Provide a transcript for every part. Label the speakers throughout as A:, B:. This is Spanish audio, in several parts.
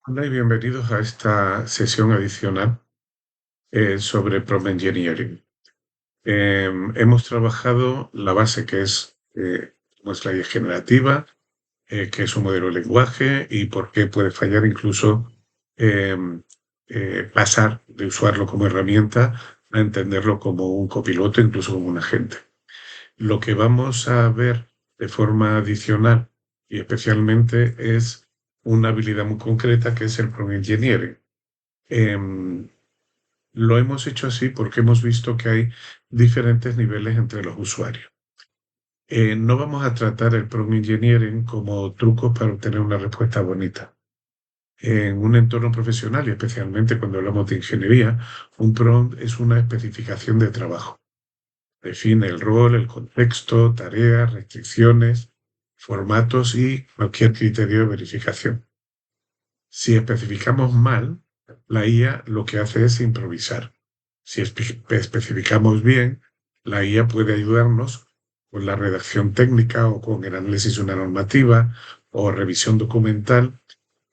A: Hola y bienvenidos a esta sesión adicional sobre Prompt Engineering. Hemos trabajado la base que es nuestra IA generativa, que es un modelo de lenguaje y por qué puede fallar incluso em, pasar de usarlo como herramienta a entenderlo como un copiloto, incluso como un agente. Lo que vamos a ver de forma adicional y especialmente es una habilidad muy concreta que es el Prompt Engineering. Em, lo hemos hecho así porque hemos visto que hay diferentes niveles entre los usuarios. No vamos a tratar el prompt engineering como trucos para obtener una respuesta bonita. En un entorno profesional y especialmente cuando hablamos de ingeniería, un prompt es una especificación de trabajo. Define el rol, el contexto, tareas, restricciones, formatos y cualquier criterio de verificación. Si especificamos mal, la IA lo que hace es improvisar. Si especificamos bien, la IA puede ayudarnos con la redacción técnica o con el análisis de una normativa o revisión documental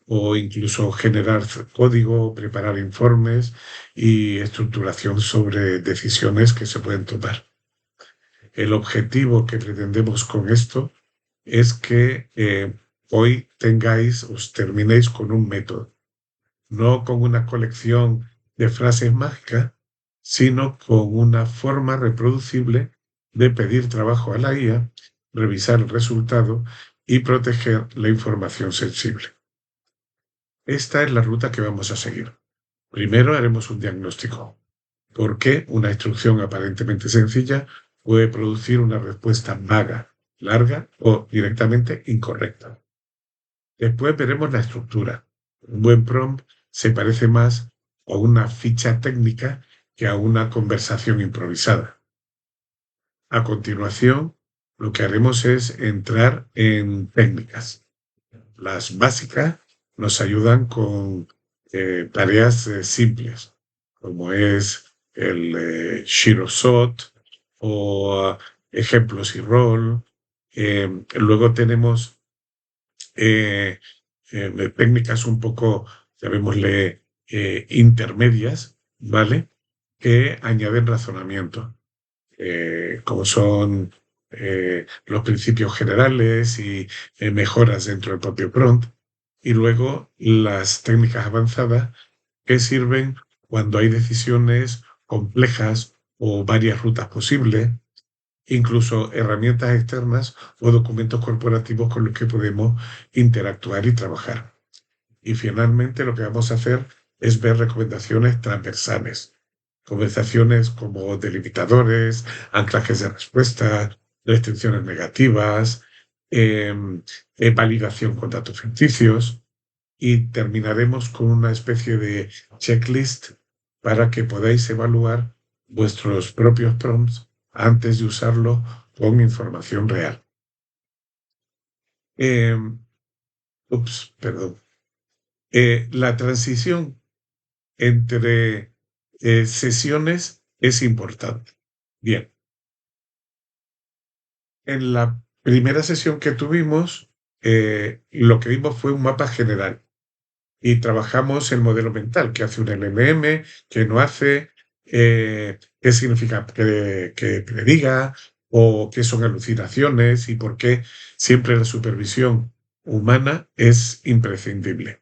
A: o incluso generar código, preparar informes y estructuración sobre decisiones que se pueden tomar. El objetivo que pretendemos con esto es que hoy os terminéis con un método, no con una colección de frases mágicas, sino con una forma reproducible de pedir trabajo a la IA, revisar el resultado y proteger la información sensible. Esta es la ruta que vamos a seguir. Primero haremos un diagnóstico. ¿Por qué una instrucción aparentemente sencilla puede producir una respuesta vaga, larga o directamente incorrecta? Después veremos la estructura. Un buen prompt se parece más a una ficha técnica que a una conversación improvisada. A continuación, lo que haremos es entrar en técnicas. Las básicas nos ayudan con tareas simples, como es el Shirosot o ejemplos y rol. Luego tenemos eh, técnicas un poco, llamémosle, intermedias, ¿vale? Que añaden razonamiento, como son los principios generales y mejoras dentro del propio prompt. Y luego las técnicas avanzadas que sirven cuando hay decisiones complejas o varias rutas posibles, incluso herramientas externas o documentos corporativos con los que podemos interactuar y trabajar. Y finalmente lo que vamos a hacer es ver recomendaciones transversales, conversaciones como delimitadores, anclajes de respuesta, restricciones negativas, eh, validación con datos ficticios y terminaremos con una especie de checklist para que podáis evaluar vuestros propios prompts antes de usarlo con información real. Eh, Perdón. La transición entre sesiones es importante. Bien, en la primera sesión que tuvimos, lo que vimos fue un mapa general y trabajamos el modelo mental, qué hace un LLM, qué no hace, qué significa que prediga o qué son alucinaciones y por qué siempre la supervisión humana es imprescindible.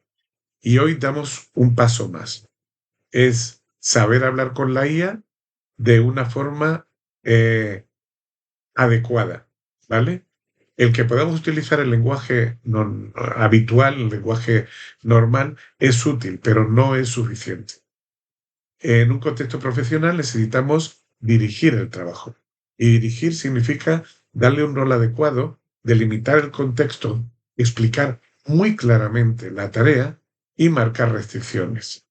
A: Y hoy damos un paso más. Es saber hablar con la IA de una forma adecuada, ¿vale? El que podamos utilizar el lenguaje habitual, el lenguaje normal, es útil, pero no es suficiente. En un contexto profesional necesitamos dirigir el trabajo. Y dirigir significa darle un rol adecuado, delimitar el contexto, explicar muy claramente la tarea y marcar restricciones.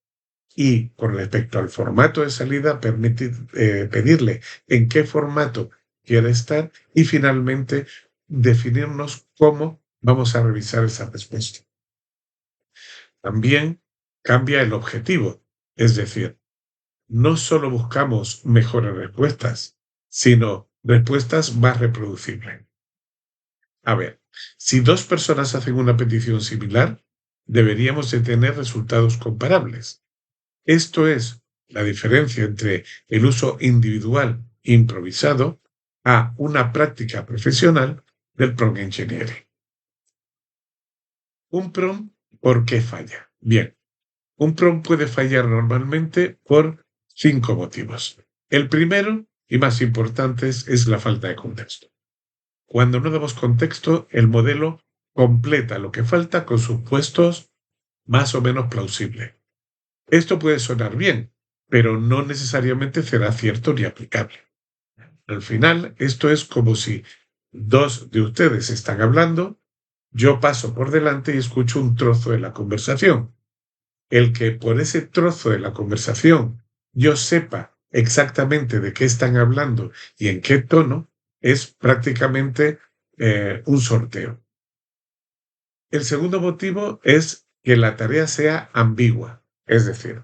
A: Y con respecto al formato de salida, pedirle en qué formato quiere estar y finalmente definirnos cómo vamos a revisar esa respuesta. También cambia el objetivo, es decir, no solo buscamos mejores respuestas, sino respuestas más reproducibles. A ver, si dos personas hacen una petición similar, deberíamos de tener resultados comparables. Esto es la diferencia entre el uso individual improvisado a una práctica profesional del prompt engineering. Un prompt, ¿por qué falla? Bien, un prompt puede fallar normalmente por 5 motivos. El primero y más importante es la falta de contexto. Cuando no damos contexto, el modelo completa lo que falta con supuestos más o menos plausibles. Esto puede sonar bien, pero no necesariamente será cierto ni aplicable. Al final, esto es como si dos de ustedes están hablando, yo paso por delante y escucho un trozo de la conversación. El que por ese trozo de la conversación yo sepa exactamente de qué están hablando y en qué tono es prácticamente un sorteo. El segundo motivo es que la tarea sea ambigua, es decir,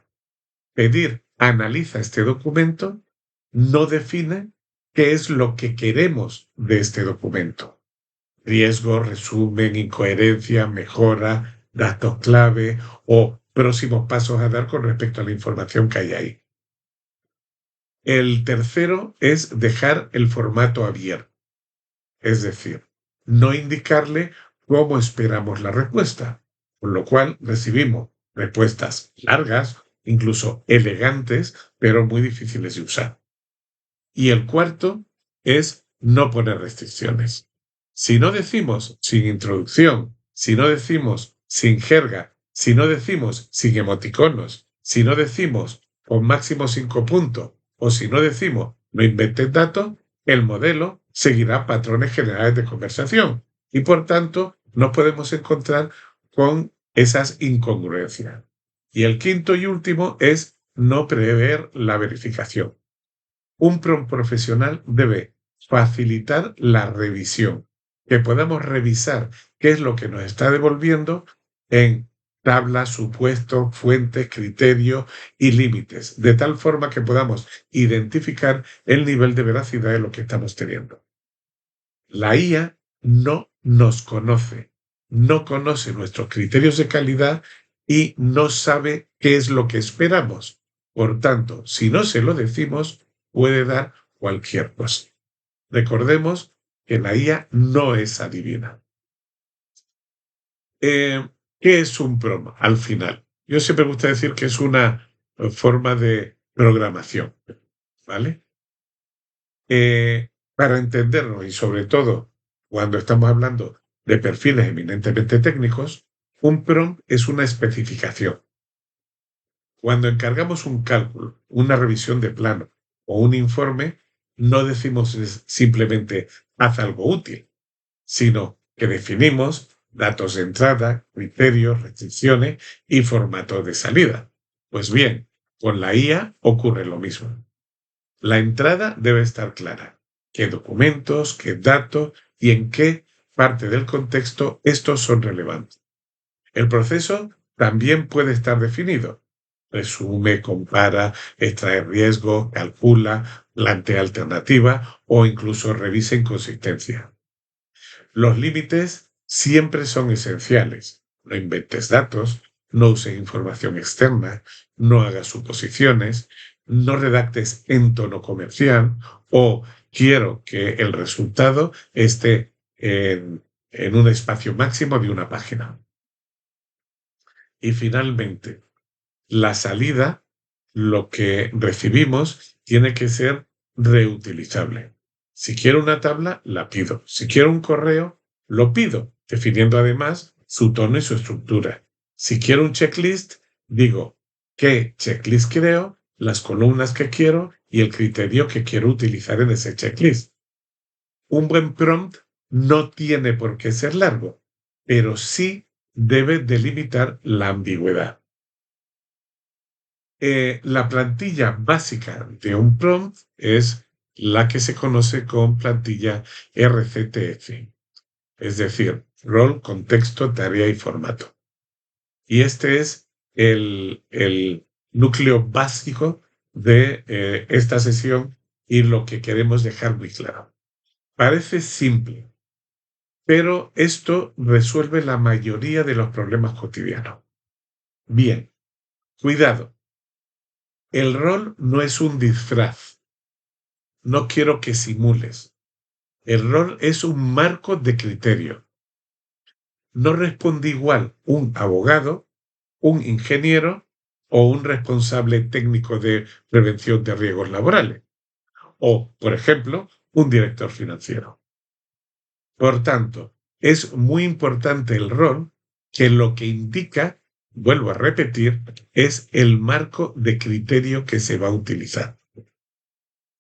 A: pedir analiza este documento no define qué es lo que queremos de este documento. Riesgo, resumen, incoherencia, mejora, datos clave o próximos pasos a dar con respecto a la información que hay ahí. El tercero es dejar el formato abierto, es decir, no indicarle cómo esperamos la respuesta, con lo cual recibimos respuestas largas, incluso elegantes, pero muy difíciles de usar. Y el cuarto es no poner restricciones. Si no decimos sin introducción, si no decimos sin jerga, si no decimos sin emoticonos, si no decimos con máximo 5 puntos, o si no decimos no inventen datos, el modelo seguirá patrones generales de conversación y por tanto nos podemos encontrar con esas incongruencias. Y el quinto y último es no prever la verificación. Un prompt profesional debe facilitar la revisión, que podamos revisar qué es lo que nos está devolviendo en tablas, supuestos, fuentes, criterios y límites, de tal forma que podamos identificar el nivel de veracidad de lo que estamos teniendo. La IA no nos conoce, no conoce nuestros criterios de calidad y no sabe qué es lo que esperamos. Por tanto, si no se lo decimos, puede dar cualquier cosa. Recordemos que la IA no es adivina. ¿Qué es un prompt al final? Yo siempre me gusta decir que es una forma de programación, ¿vale? Para entenderlo y sobre todo cuando estamos hablando de perfiles eminentemente técnicos, un prompt es una especificación. Cuando encargamos un cálculo, una revisión de plano o un informe, no decimos simplemente haz algo útil, sino que definimos datos de entrada, criterios, restricciones y formatos de salida. Pues bien, con la IA ocurre lo mismo. La entrada debe estar clara. ¿Qué documentos, qué datos y en qué parte del contexto estos son relevantes? El proceso también puede estar definido. Resume, compara, extrae riesgo, calcula, plantea alternativa o incluso revisa inconsistencia. Los límites siempre son esenciales. No inventes datos, no uses información externa, no hagas suposiciones, no redactes en tono comercial o quiero que el resultado esté en un espacio máximo de una página. Y finalmente, la salida, lo que recibimos, tiene que ser reutilizable. Si quiero una tabla, la pido. Si quiero un correo, lo pido, definiendo además su tono y su estructura. Si quiero un checklist, digo qué checklist creo, las columnas que quiero y el criterio que quiero utilizar en ese checklist. Un buen prompt no tiene por qué ser largo, pero sí debe delimitar la ambigüedad. La plantilla básica de un prompt es la que se conoce como plantilla RCTF, es decir, rol, contexto, tarea y formato. Y este es el núcleo básico de esta sesión y lo que queremos dejar muy claro. Parece simple, pero esto resuelve la mayoría de los problemas cotidianos. Bien, cuidado. El rol no es un disfraz. No quiero que simules. El rol es un marco de criterio. No responde igual un abogado, un ingeniero o un responsable técnico de prevención de riesgos laborales. O, por ejemplo, un director financiero. Por tanto, es muy importante el rol, que lo que indica, vuelvo a repetir, es el marco de criterio que se va a utilizar.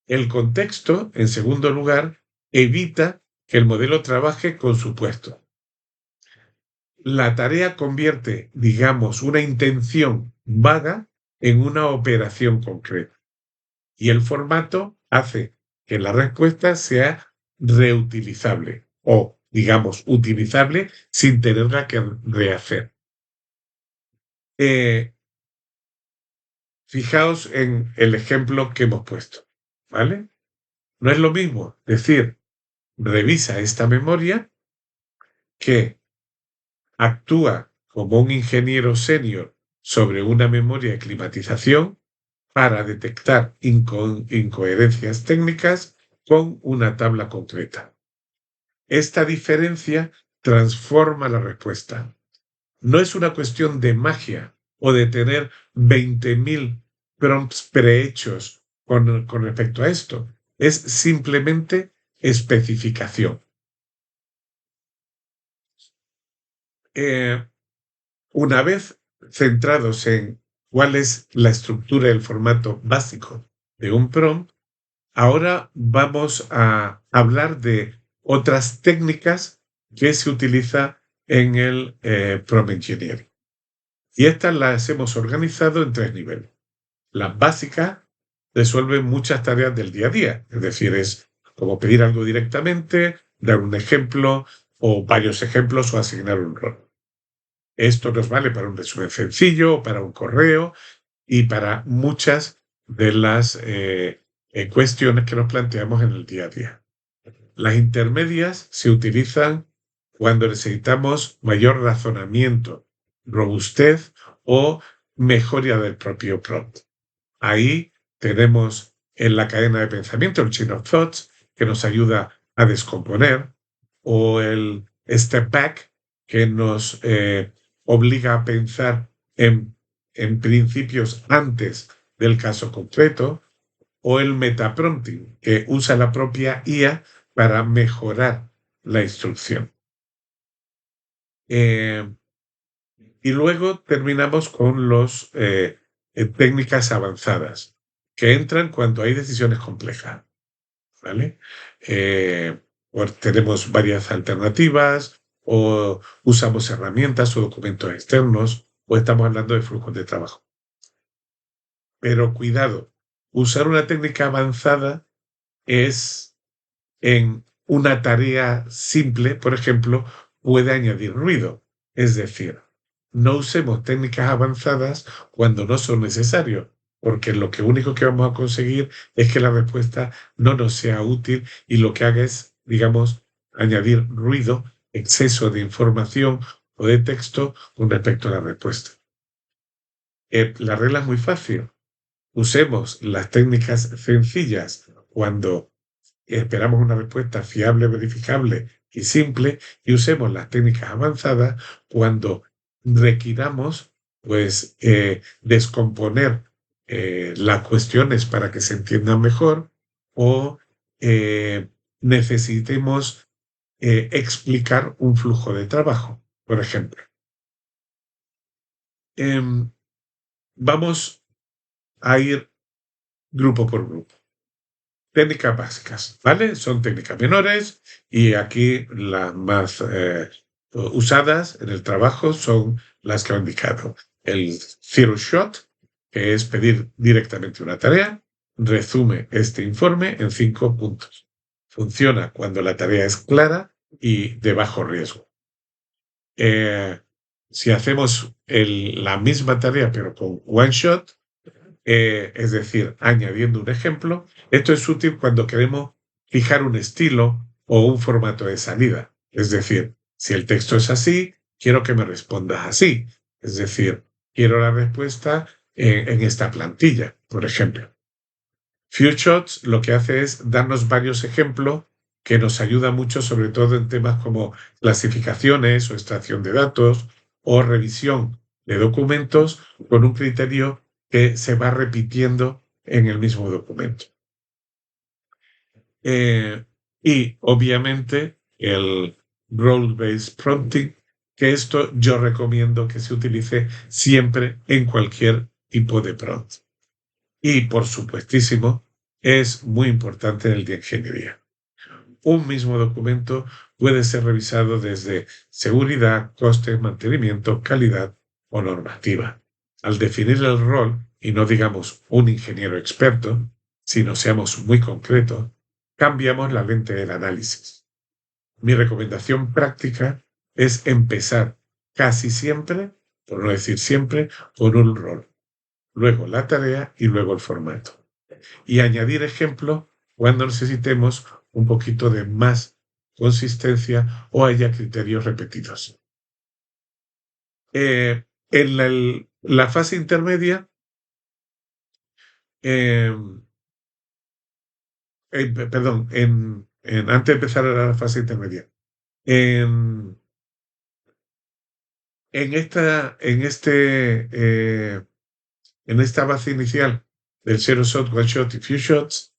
A: El contexto, en segundo lugar, evita que el modelo trabaje con supuestos. La tarea convierte, digamos, una intención vaga en una operación concreta. Y el formato hace que la respuesta sea reutilizable o, digamos, utilizable sin tenerla que rehacer. Fijaos en el ejemplo que hemos puesto, ¿vale? No es lo mismo decir, revisa esta memoria, que actúa como un ingeniero senior sobre una memoria de climatización para detectar incoherencias técnicas con una tabla concreta. Esta diferencia transforma la respuesta. No es una cuestión de magia o de tener 20.000 prompts prehechos con respecto a esto. Es simplemente especificación. Una vez centrados en cuál es la estructura y el formato básico de un prompt, ahora vamos a hablar de otras técnicas que se utiliza en el prompt engineering. Y estas las hemos organizado en 3 niveles. La básica resuelve muchas tareas del día a día, es decir, es como pedir algo directamente, dar un ejemplo o varios ejemplos o asignar un rol. Esto nos vale para un resumen sencillo, para un correo y para muchas de las cuestiones que nos planteamos en el día a día. Las intermedias se utilizan cuando necesitamos mayor razonamiento, robustez o mejora del propio prompt. Ahí tenemos en la cadena de pensamiento el chain of thoughts, que nos ayuda a descomponer, o el step back, que nos obliga a pensar en principios antes del caso concreto, o el metaprompting, que usa la propia IA para mejorar la instrucción. Y luego terminamos con las técnicas avanzadas, que entran cuando hay decisiones complejas, ¿vale? Tenemos varias alternativas, o usamos herramientas o documentos externos, o estamos hablando de flujos de trabajo. Pero cuidado, usar una técnica avanzada es en una tarea simple, por ejemplo, puede añadir ruido. Es decir, no usemos técnicas avanzadas cuando no son necesarios, porque lo único que vamos a conseguir es que la respuesta no nos sea útil y lo que haga es, digamos, añadir ruido, exceso de información o de texto con respecto a la respuesta. La regla es muy fácil. Usemos las técnicas sencillas cuando esperamos una respuesta fiable, verificable y simple, y usemos las técnicas avanzadas cuando requiramos pues, descomponer las cuestiones para que se entiendan mejor, o necesitemos explicar un flujo de trabajo, por ejemplo. Vamos a ir grupo por grupo. Técnicas básicas, ¿vale? Son técnicas menores y aquí las más usadas en el trabajo son las que he indicado. El zero shot, que es pedir directamente una tarea, resume este informe en 5 puntos. Funciona cuando la tarea es clara y de bajo riesgo. Si hacemos la misma tarea pero con one shot, es decir, añadiendo un ejemplo, esto es útil cuando queremos fijar un estilo o un formato de salida. Es decir, si el texto es así, quiero que me respondas así. Es decir, quiero la respuesta en esta plantilla, por ejemplo. Few-Shots lo que hace es darnos varios ejemplos que nos ayuda mucho, sobre todo en temas como clasificaciones o extracción de datos o revisión de documentos con un criterio que se va repitiendo en el mismo documento. Y obviamente el Role-Based Prompting, que esto yo recomiendo que se utilice siempre en cualquier tipo de prompt. Y por supuestísimo, es muy importante en el de ingeniería. Un mismo documento puede ser revisado desde seguridad, coste, mantenimiento, calidad o normativa. Al definir el rol, y no digamos un ingeniero experto, sino seamos muy concretos, cambiamos la lente del análisis. Mi recomendación práctica es empezar casi siempre, por no decir siempre, con un rol, luego la tarea y luego el formato. Y añadir ejemplos cuando necesitemos un poquito de más consistencia o haya criterios repetidos. En la fase intermedia, eh, perdón, antes de empezar a la fase intermedia, en, en esta, en, este, en esta base inicial del Zero Shot, One Shot y Few Shots,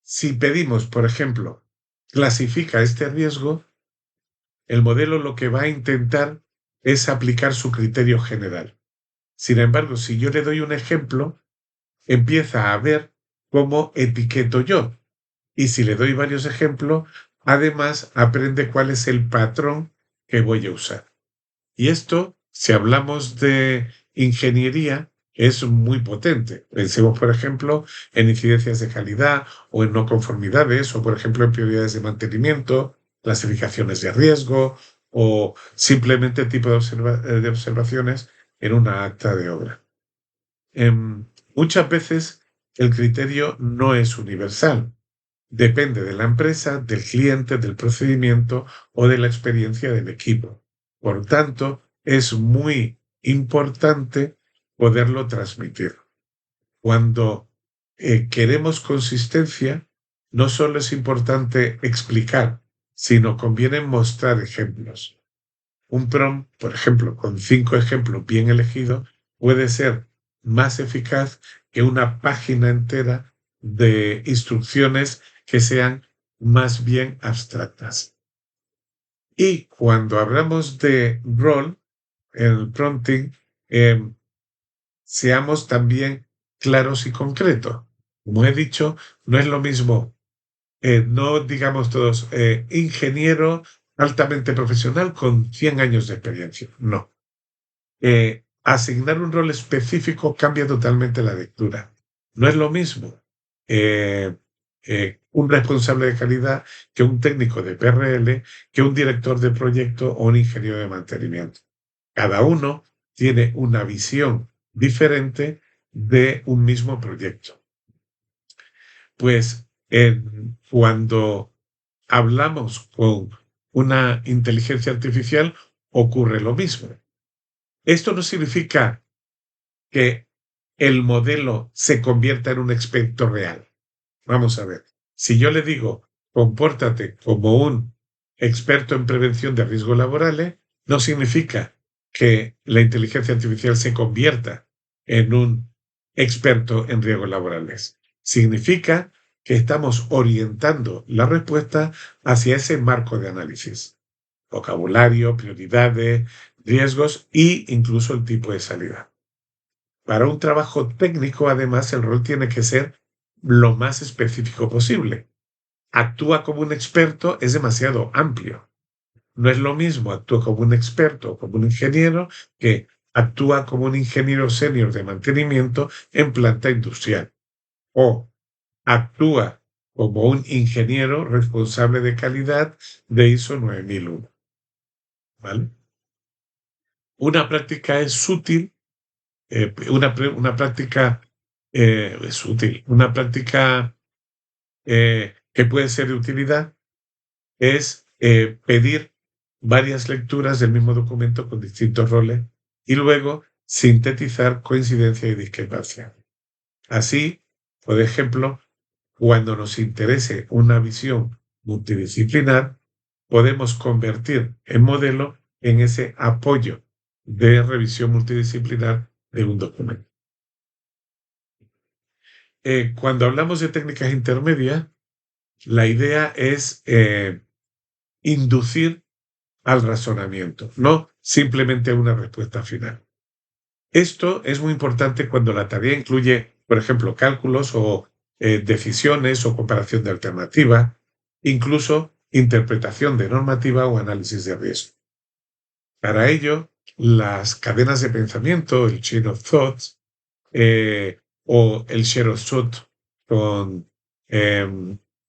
A: si pedimos, por ejemplo, clasifica este riesgo, el modelo lo que va a intentar es aplicar su criterio general. Sin embargo, si yo le doy un ejemplo, empieza a ver cómo etiqueto yo. Y si le doy varios ejemplos, además aprende cuál es el patrón que voy a usar. Y esto, si hablamos de ingeniería, es muy potente. Pensemos, por ejemplo, en incidencias de calidad o en no conformidades, o por ejemplo en prioridades de mantenimiento, clasificaciones de riesgo o simplemente tipo de observaciones en una acta de obra. Muchas veces el criterio no es universal. Depende de la empresa, del cliente, del procedimiento o de la experiencia del equipo. Por tanto, es muy importante poderlo transmitir. Cuando queremos consistencia, no solo es importante explicar, sino conviene mostrar ejemplos. Un prompt, por ejemplo, con 5 ejemplos bien elegidos, puede ser más eficaz que una página entera de instrucciones que sean más bien abstractas. Y cuando hablamos de role, el prompting, seamos también claros y concretos. Como he dicho, no es lo mismo, no digamos todos, ingeniero altamente profesional con 100 años de experiencia. No. Asignar un rol específico cambia totalmente la lectura. No es lo mismo un responsable de calidad que un técnico de PRL, que un director de proyecto o un ingeniero de mantenimiento. Cada uno tiene una visión diferente de un mismo proyecto. Pues cuando hablamos con una inteligencia artificial ocurre lo mismo. Esto no significa que el modelo se convierta en un experto real. Vamos a ver, si yo le digo, compórtate como un experto en prevención de riesgos laborales, no significa que la inteligencia artificial se convierta en un experto en riesgos laborales. Significa que estamos orientando la respuesta hacia ese marco de análisis. Vocabulario, prioridades, riesgos e incluso el tipo de salida. Para un trabajo técnico, además, el rol tiene que ser lo más específico posible. Actúa como un experto es demasiado amplio. No es lo mismo actúa como un experto o como un ingeniero que actúa como un ingeniero senior de mantenimiento en planta industrial. O actúa como un ingeniero responsable de calidad de ISO 9001. ¿Vale? Una práctica es útil, una práctica es útil, una práctica que puede ser de utilidad es pedir varias lecturas del mismo documento con distintos roles y luego sintetizar coincidencia y discrepancia. Así, por ejemplo, cuando nos interese una visión multidisciplinar, podemos convertir el modelo en ese apoyo de revisión multidisciplinar de un documento. Cuando hablamos de técnicas intermedias, la idea es inducir al razonamiento, no simplemente a una respuesta final. Esto es muy importante cuando la tarea incluye, por ejemplo, cálculos o decisiones o comparación de alternativas, incluso interpretación de normativa o análisis de riesgo. Para ello, las cadenas de pensamiento, el chain of thoughts, o el share of thought con,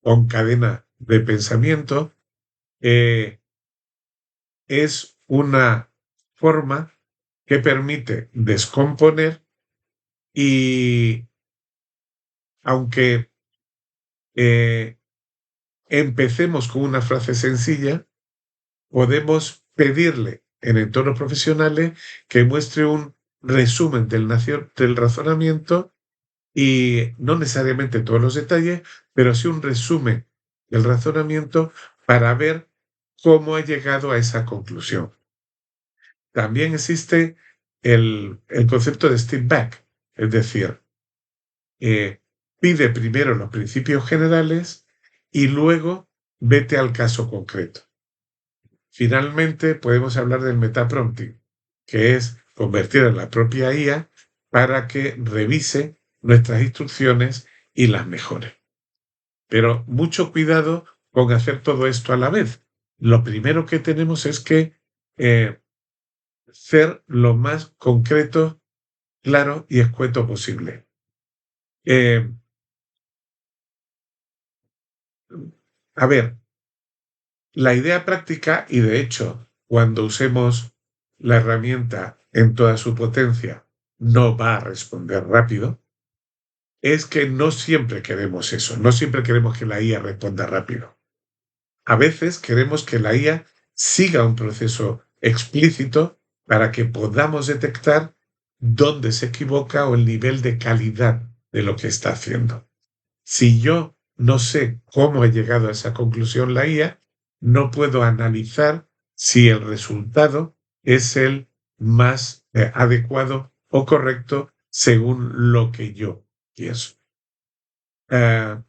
A: con cadena de pensamiento, es una forma que permite descomponer y, aunque empecemos con una frase sencilla, podemos pedirle en entornos profesionales que muestre un resumen del razonamiento y no necesariamente todos los detalles, pero sí un resumen del razonamiento para ver cómo ha llegado a esa conclusión. También existe el concepto de step back, es decir, pide primero los principios generales y luego vete al caso concreto. Finalmente, podemos hablar del metaprompting, que es convertir a la propia IA para que revise nuestras instrucciones y las mejore. Pero mucho cuidado con hacer todo esto a la vez. Lo primero que tenemos es que ser lo más concreto, claro y escueto posible. A ver, la idea práctica, y de hecho, cuando usemos la herramienta en toda su potencia, no va a responder rápido, es que no siempre queremos eso, no siempre queremos que la IA responda rápido. A veces queremos que la IA siga un proceso explícito para que podamos detectar dónde se equivoca o el nivel de calidad de lo que está haciendo. Si yo no sé cómo ha llegado a esa conclusión la IA, no puedo analizar si el resultado es el más adecuado o correcto según lo que yo pienso.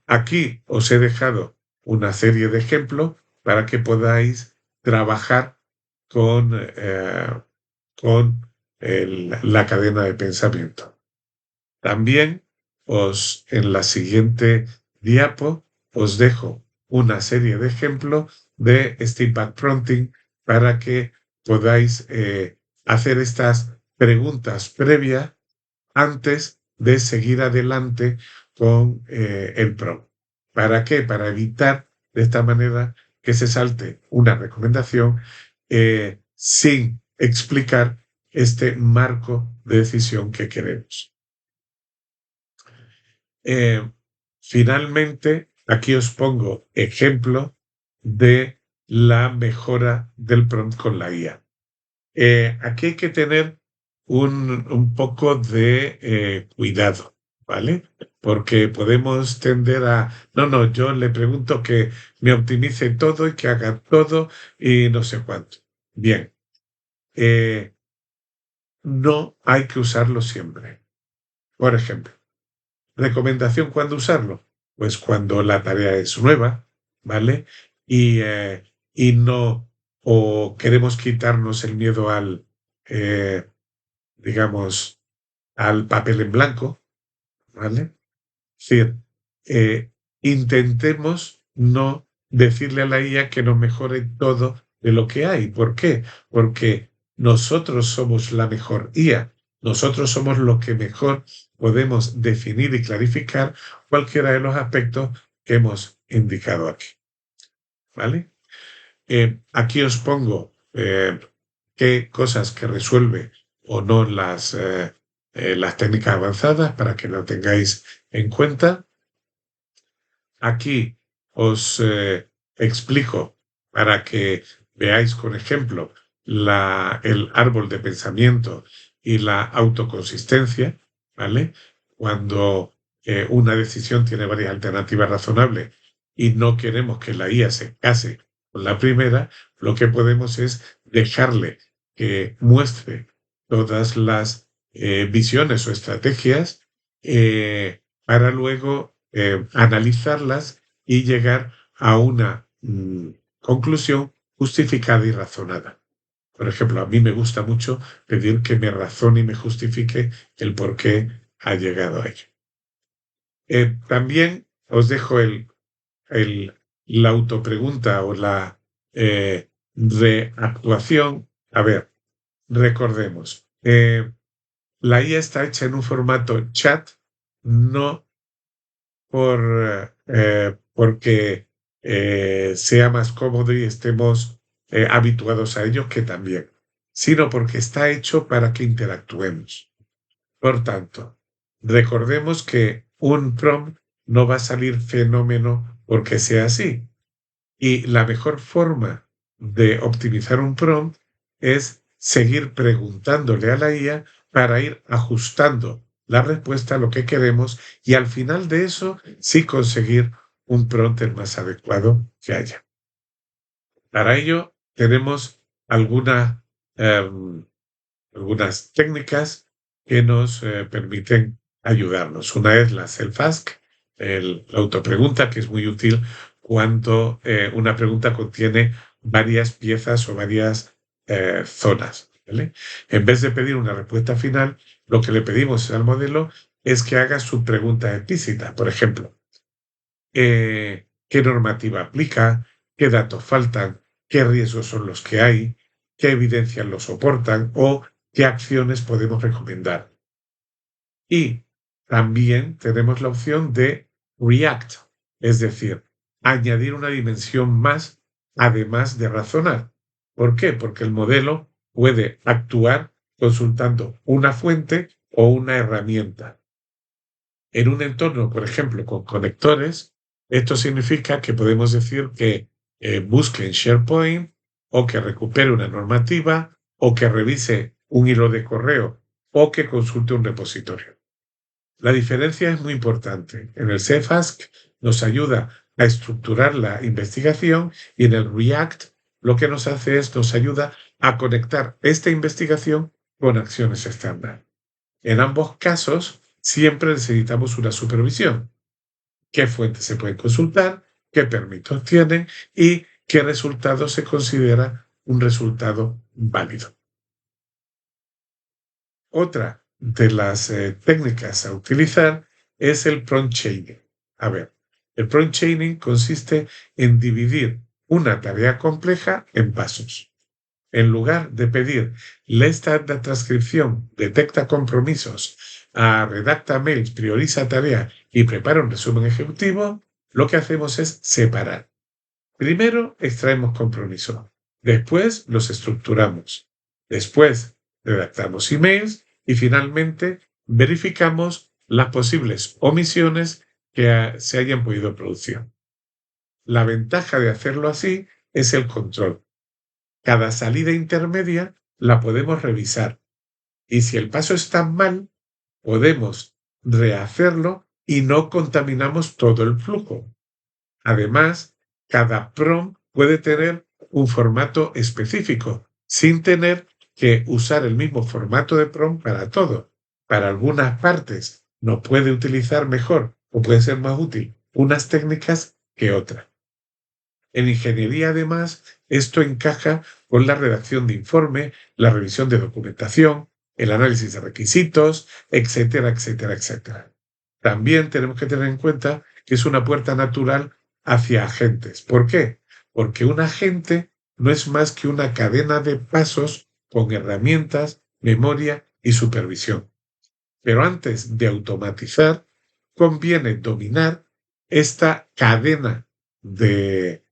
A: Aquí os he dejado una serie de ejemplos para que podáis trabajar con la cadena de pensamiento. También en la siguiente diapo os dejo una serie de ejemplos de step back prompting para que podáis hacer estas preguntas previas antes de seguir adelante con el prompt. ¿Para qué? Para evitar de esta manera que se salte una recomendación sin explicar este marco de decisión que queremos. Finalmente, aquí os pongo ejemplo de la mejora del prompt con la IA. Aquí hay que tener un poco de cuidado, ¿vale? Porque podemos tender a, no, yo le pregunto que me optimice todo y que haga todo y no sé cuánto. Bien, no hay que usarlo siempre. Por ejemplo, ¿recomendación cuándo usarlo? Pues cuando la tarea es nueva, ¿vale? Y no, o queremos quitarnos el miedo digamos, al papel en blanco, ¿vale? Es decir, intentemos no decirle a la IA que nos mejore todo de lo que hay. ¿Por qué? Porque nosotros somos la mejor IA. Nosotros somos los que mejor podemos definir y clarificar cualquiera de los aspectos que hemos indicado aquí. ¿Vale? Aquí os pongo qué cosas que resuelve o no las técnicas avanzadas para que lo tengáis en cuenta. Aquí os explico para que veáis con ejemplo el árbol de pensamiento y la autoconsistencia, ¿vale? Cuando una decisión tiene varias alternativas razonables y no queremos que la IA se case con la primera, lo que podemos es dejarle que muestre todas las visiones o estrategias para luego analizarlas y llegar a una conclusión justificada y razonada. Por ejemplo, a mí me gusta mucho pedir que me razone y me justifique el por qué ha llegado a ello. También os dejo la autopregunta o la reactuación. A ver, recordemos, la IA está hecha en un formato chat, no porque sea más cómodo y estemos habituados a ello, que también, sino porque está hecho para que interactuemos. Por tanto, recordemos que un prompt no va a salir fenómeno porque sea así. Y la mejor forma de optimizar un prompt es seguir preguntándole a la IA para ir ajustando la respuesta a lo que queremos y al final de eso sí conseguir un prompt el más adecuado que haya. Para ello tenemos algunas técnicas que nos permiten ayudarnos. Una es la self-ask, la autopregunta, que es muy útil cuando una pregunta contiene varias piezas o varias zonas, ¿vale? En vez de pedir una respuesta final, lo que le pedimos al modelo es que haga su pregunta explícita. Por ejemplo, ¿qué normativa aplica? ¿Qué datos faltan? ¿Qué riesgos son los que hay? ¿Qué evidencias lo soportan? ¿O qué acciones podemos recomendar? Y también tenemos la opción de React, es decir, añadir una dimensión más además de razonar. ¿Por qué? Porque el modelo puede actuar consultando una fuente o una herramienta. En un entorno, por ejemplo, con conectores, esto significa que podemos decir que busque en SharePoint o que recupere una normativa o que revise un hilo de correo o que consulte un repositorio. La diferencia es muy importante. En el Cefask nos ayuda a estructurar la investigación y en el React lo que nos hace es nos ayuda a conectar esta investigación con acciones estándar. En ambos casos, siempre necesitamos una supervisión. ¿Qué fuentes se pueden consultar? ¿Qué permisos tienen? ¿Y qué resultado se considera un resultado válido? Otra de las técnicas a utilizar es el prompt chaining. A ver, el prompt chaining consiste en dividir una tarea compleja en pasos. En lugar de pedir lista de transcripción, detecta compromisos, redacta mails, prioriza tareas y prepara un resumen ejecutivo, lo que hacemos es separar. Primero extraemos compromisos, después los estructuramos, después redactamos emails y finalmente verificamos las posibles omisiones que se hayan podido producir. La ventaja de hacerlo así es el control. Cada salida intermedia la podemos revisar y si el paso está mal, podemos rehacerlo y no contaminamos todo el flujo. Además, cada prompt puede tener un formato específico sin tener que usar el mismo formato de prompt para todo. Para algunas partes no puede utilizar mejor o puede ser más útil unas técnicas que otras. En ingeniería, además, esto encaja con la redacción de informe, la revisión de documentación, el análisis de requisitos, etcétera, etcétera, etcétera. También tenemos que tener en cuenta que es una puerta natural hacia agentes. ¿Por qué? Porque un agente no es más que una cadena de pasos con herramientas, memoria y supervisión. Pero antes de automatizar, conviene dominar esta cadena de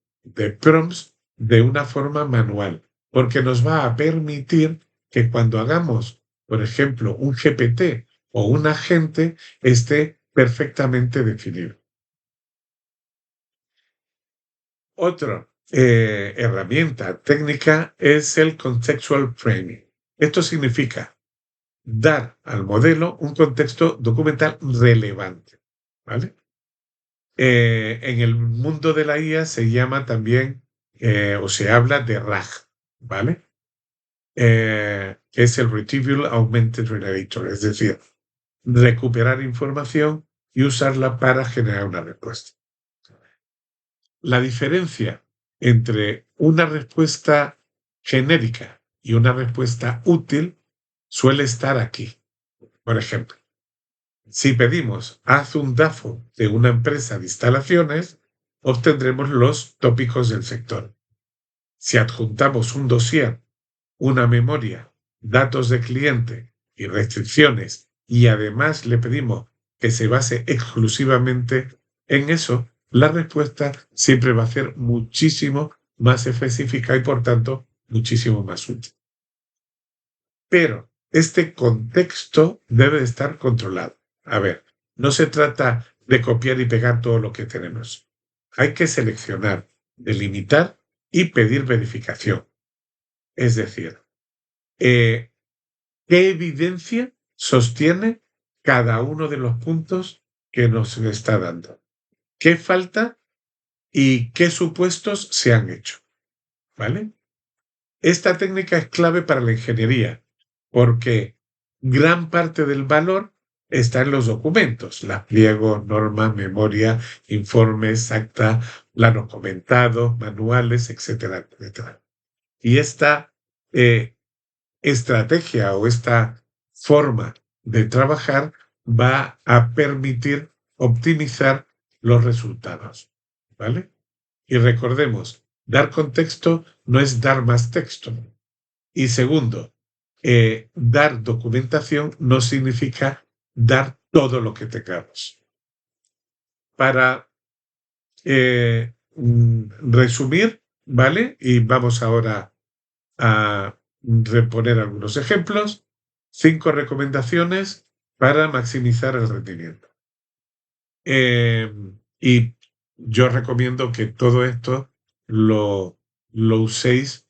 A: prompts de una forma manual, porque nos va a permitir que cuando hagamos, por ejemplo, un GPT o un agente, esté perfectamente definido. Otra herramienta técnica es el contextual framing. Esto significa dar al modelo un contexto documental relevante, ¿vale? En el mundo de la IA se llama también, o se habla de RAG, ¿vale? Que es el Retrieval Augmented Generator, es decir, recuperar información y usarla para generar una respuesta. La diferencia entre una respuesta genérica y una respuesta útil suele estar aquí. Por ejemplo, si pedimos haz un DAFO de una empresa de instalaciones, obtendremos los tópicos del sector. Si adjuntamos un dossier, una memoria, datos de cliente y restricciones, y además le pedimos que se base exclusivamente en eso, la respuesta siempre va a ser muchísimo más específica y por tanto muchísimo más útil. Pero este contexto debe de estar controlado. A ver, no se trata de copiar y pegar todo lo que tenemos. Hay que seleccionar, delimitar y pedir verificación. Es decir, ¿qué evidencia sostiene cada uno de los puntos que nos está dando? ¿Qué falta y qué supuestos se han hecho? ¿Vale? Esta técnica es clave para la ingeniería porque gran parte del valor está en los documentos, las pliegos, normas, memoria, informes, acta, planos comentados, manuales, etcétera, etcétera. Y esta estrategia o esta forma de trabajar va a permitir optimizar los resultados, ¿vale? Y recordemos, dar contexto no es dar más texto. Y segundo, dar documentación no significa dar todo lo que tengamos. Para resumir, ¿vale? Y vamos ahora a reponer algunos ejemplos. 5 recomendaciones para maximizar el rendimiento. Y yo recomiendo que todo esto lo uséis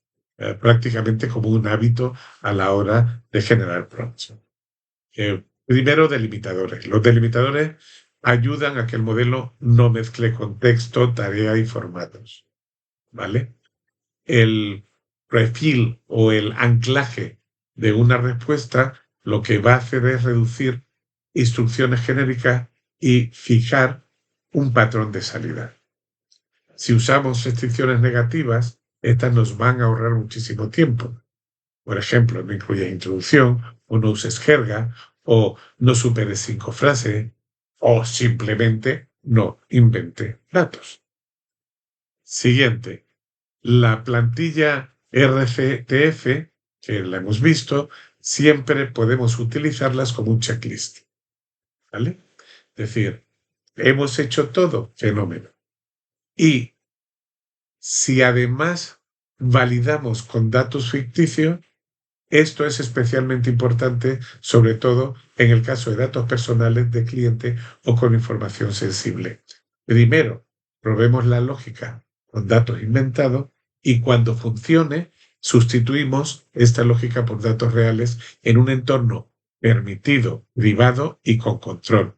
A: prácticamente como un hábito a la hora de generar prompts. Primero, delimitadores. Los delimitadores ayudan a que el modelo no mezcle contexto, tarea y formatos. ¿Vale? El refill o el anclaje de una respuesta lo que va a hacer es reducir instrucciones genéricas y fijar un patrón de salida. Si usamos restricciones negativas, estas nos van a ahorrar muchísimo tiempo. Por ejemplo, no incluyas introducción, o no uses jerga, o no superes 5 frases, o simplemente no invente datos. Siguiente, la plantilla RCTF, que la hemos visto, siempre podemos utilizarlas como un checklist. ¿Vale? Es decir, hemos hecho todo, fenómeno. Y si además validamos con datos ficticios, esto es especialmente importante, sobre todo en el caso de datos personales de cliente o con información sensible. Primero, probemos la lógica con datos inventados y cuando funcione, sustituimos esta lógica por datos reales en un entorno permitido, privado y con control.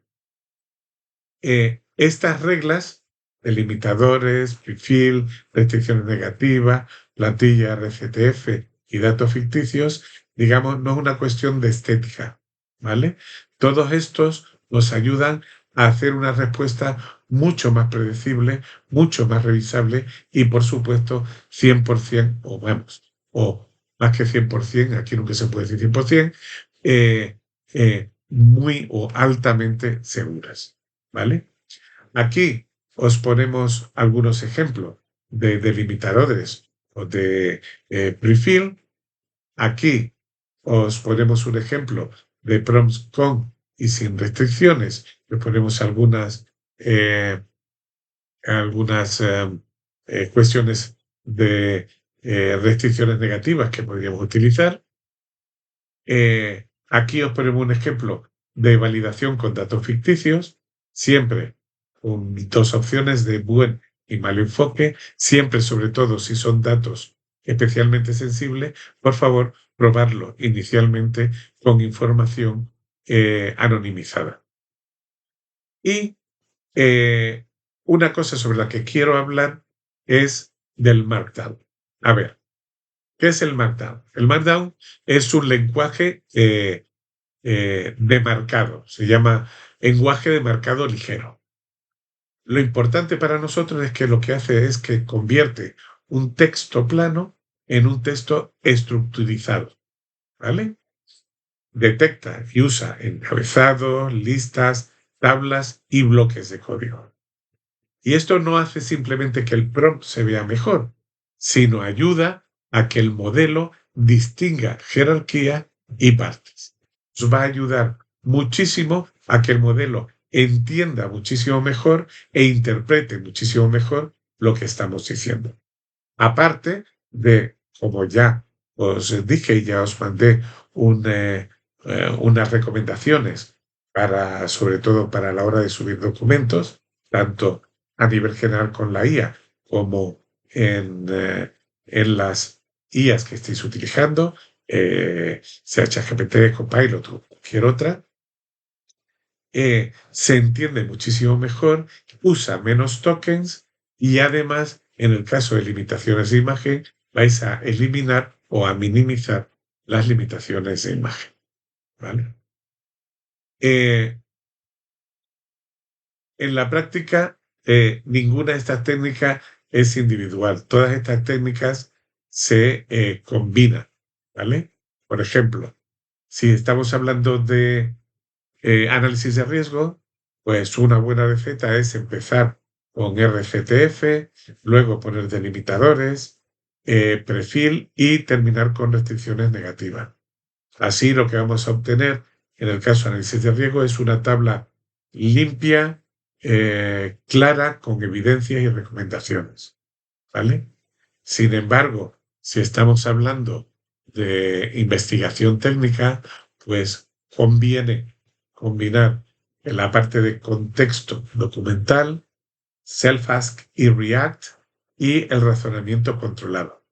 A: Estas reglas, delimitadores, prefill, restricciones negativas, plantilla RCTF y datos ficticios, digamos, no es una cuestión de estética, ¿vale? Todos estos nos ayudan a hacer una respuesta mucho más predecible, mucho más revisable y, por supuesto, 100% o vamos, o más que 100%, aquí nunca se puede decir 100%, muy o altamente seguras, ¿vale? Aquí os ponemos algunos ejemplos de delimitadores o de prefill. Aquí os ponemos un ejemplo de prompts con y sin restricciones. Le ponemos algunas cuestiones de restricciones negativas que podríamos utilizar. Aquí os ponemos un ejemplo de validación con datos ficticios, siempre con 2 opciones de buen y mal enfoque. Siempre, sobre todo si son datos especialmente sensibles, por favor, probarlo inicialmente con información anonimizada. Y una cosa sobre la que quiero hablar es del Markdown. A ver, ¿qué es el Markdown? El Markdown es un lenguaje de marcado, se llama lenguaje de marcado ligero. Lo importante para nosotros es que lo que hace es que convierte un texto plano en un texto estructurizado, ¿vale? Detecta y usa encabezados, listas, tablas y bloques de código. Y esto no hace simplemente que el prompt se vea mejor, sino ayuda a que el modelo distinga jerarquía y partes. Nos va a ayudar muchísimo a que el modelo entienda muchísimo mejor e interprete muchísimo mejor lo que estamos diciendo. Aparte de, como ya os dije y ya os mandé unas recomendaciones para, sobre todo para la hora de subir documentos, tanto a nivel general con la IA como en las IAs que estéis utilizando, sea ChatGPT, Copilot o cualquier otra, se entiende muchísimo mejor, usa menos tokens y además, en el caso de limitaciones de imagen, vais a eliminar o a minimizar las limitaciones de imagen. ¿Vale? En la práctica, ninguna de estas técnicas es individual. Todas estas técnicas se combinan. ¿Vale? Por ejemplo, si estamos hablando de análisis de riesgo, pues una buena receta es empezar con RCTF, luego poner delimitadores, perfil y terminar con restricciones negativas. Así lo que vamos a obtener en el caso de análisis de riesgo es una tabla limpia, clara, con evidencias y recomendaciones. ¿Vale? Sin embargo, si estamos hablando de investigación técnica, pues conviene combinar en la parte de contexto documental, Self-Ask y React y el razonamiento controlado.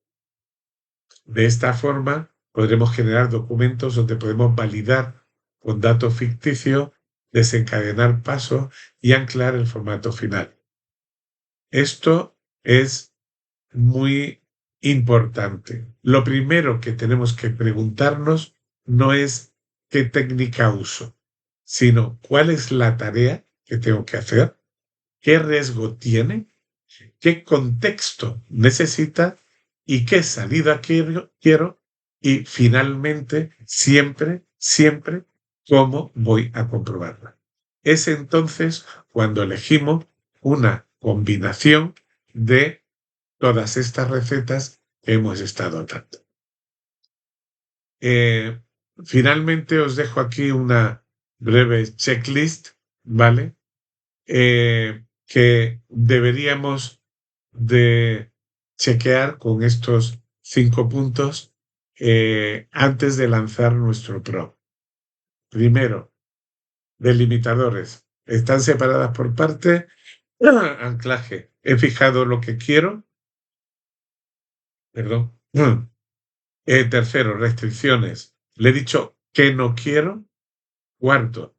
A: De esta forma, podremos generar documentos donde podemos validar con datos ficticios, desencadenar pasos y anclar el formato final. Esto es muy importante. Lo primero que tenemos que preguntarnos no es qué técnica uso, sino cuál es la tarea que tengo que hacer, qué riesgo tiene, qué contexto necesita y qué salida quiero y finalmente, siempre, cómo voy a comprobarla. Es entonces cuando elegimos una combinación de todas estas recetas que hemos estado dando. Finalmente os dejo aquí una breve checklist, ¿vale? Que deberíamos de chequear con estos 5 puntos antes de lanzar nuestro PRO. Primero, delimitadores. Están separadas por parte. Anclaje. He fijado lo que quiero. Perdón. Tercero, restricciones. Le he dicho que no quiero. Cuarto,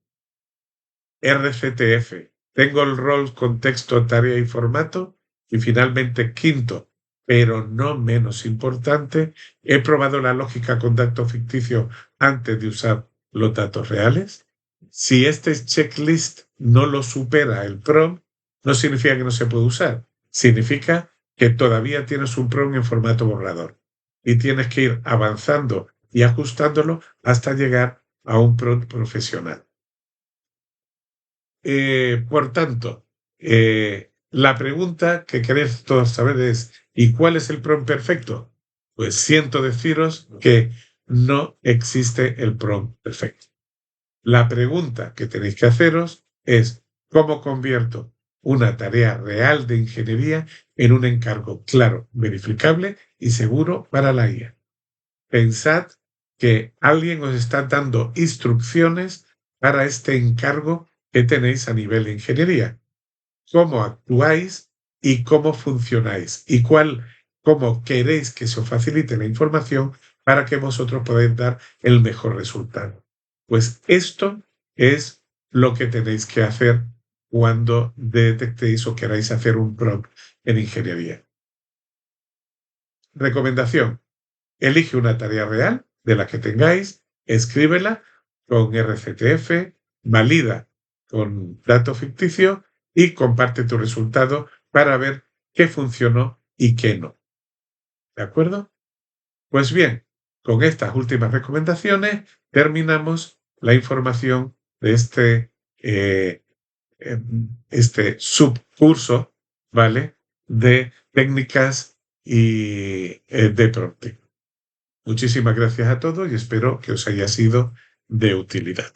A: RCTF. Tengo el rol, contexto, tarea y formato. Y finalmente, quinto, pero no menos importante, he probado la lógica con datos ficticios antes de usar los datos reales. Si este checklist no lo supera el prompt, no significa que no se puede usar. Significa que todavía tienes un prompt en formato borrador y tienes que ir avanzando y ajustándolo hasta llegar a un prompt profesional. Por tanto, la pregunta que queréis todos saber es, ¿y cuál es el prompt perfecto? Pues siento deciros que no existe el prompt perfecto. La pregunta que tenéis que haceros es, ¿cómo convierto una tarea real de ingeniería en un encargo claro, verificable y seguro para la IA? Pensad que alguien os está dando instrucciones para este encargo que tenéis a nivel de ingeniería. Cómo actuáis y cómo funcionáis y cómo queréis que se os facilite la información para que vosotros podáis dar el mejor resultado. Pues esto es lo que tenéis que hacer cuando detectéis o queráis hacer un prompt en ingeniería. Recomendación: elige una tarea real de la que tengáis, escríbela con RCTF, valida con dato ficticio y comparte tu resultado para ver qué funcionó y qué no. ¿De acuerdo? Pues bien, con estas últimas recomendaciones terminamos la información de este subcurso, ¿vale? De técnicas y de prompting. Muchísimas gracias a todos y espero que os haya sido de utilidad.